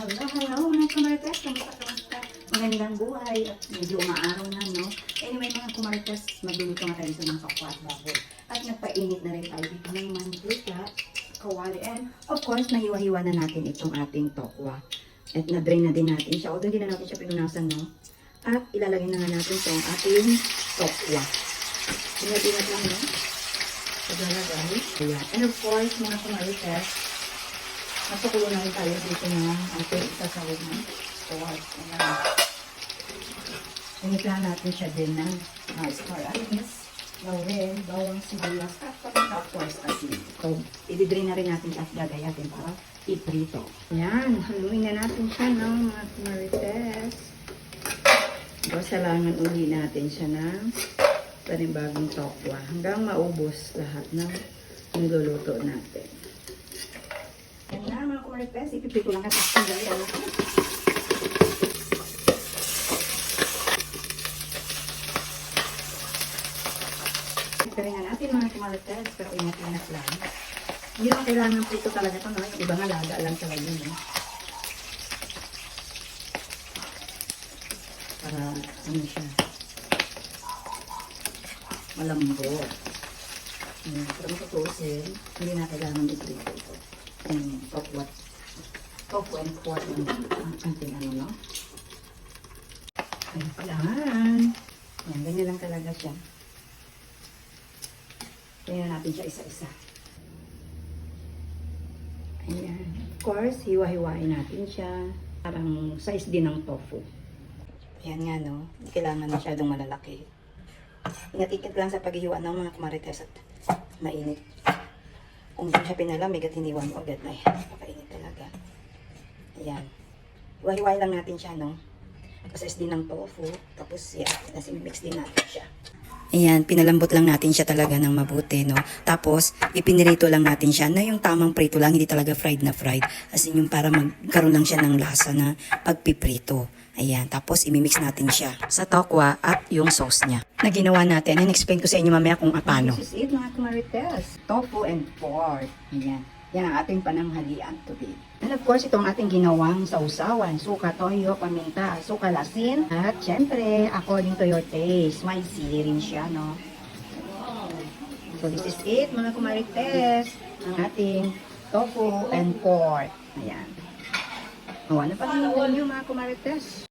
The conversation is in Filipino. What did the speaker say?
Hello mga kumarites. Kamusta? Magandang buhay at medyo umaaraw na, no? Anyway mga kumarites, magluluto nga tayo sa mga kapwa at baboy. At nagpainit na rin tayo dito ng mantika, kawali, and of course, nahiwa-hiwa na natin itong ating tokwa. At na-drain na din natin siya. Although hindi na natin siya pinunasan, no? At ilalagay na nga natin itong ating tokwa. Ingat-ingat lang, no? Paglalagay. Ayan. And of course, mga kumarites, masukulo na rin tayo dito ng ating isasawag ng sauce. Ayan. Initlahan natin siya din ng star anise, laurel, bawang sibuyas, at of course, asin. So, i-drain na rin natin at gagayatin para iprito. Ayan, haluin na natin siya ng mga kumarites. Salangan uli natin siya ng panibagong tokwa hanggang maubos lahat ng niluluto natin. Yan na mga kumarites, ipipito lang natin sa gaya. Ipipito na natin mga kumarites, pero ingat-ingat lang. Hindi naman kailangan ng prito talaga ito, no? Yung iba nga laga lang talaga yun. No? Para ano siya, malambot. Pero matutusin, hindi na kailangan iprito ito. And tofu and pork ang ating ano, no? Ayan, kailangan. Ayan, ganyan lang talaga siya. Tingnan natin siya isa-isa. Ayan. Of course, hiwa-hiwain natin siya. Parang size din ng tofu. Ayan nga, no? Hindi kailangan masyadong malalaki. Ingat-ingat lang sa paghihiwa ng mga kumarites at mainit. Kung hindi siya pinalamig at hiniwan mo agad na napakainit talaga. Ayan. Hiwa-hiwain lang natin siya, no? Kasi din ng tofu. Tapos, yeah, kasi mix din natin siya. Ayan, pinalambot lang natin siya talaga ng mabuti, no? Tapos, ipinirito lang natin siya na yung tamang prito lang, hindi talaga fried na fried. As in, yung para magkaroon lang siya ng lasa na pagpiprito. Ayan, tapos imimix natin siya sa tokwa at yung sauce niya na ginawa natin. And explain ko sa inyo mamaya kung paano. This is it mga kumarites. Tofu and pork. Ayan. Yan ang ating pananghalian today. And of course, ito ang ating ginawang sausawan. Suka, toyo, paminta, suka, asin. At syempre, according to your taste, may sili rin siya, no? So this is it mga kumarites. Ang ating tofu and pork. Ayan. O, ano pa rin yung mga kumarites?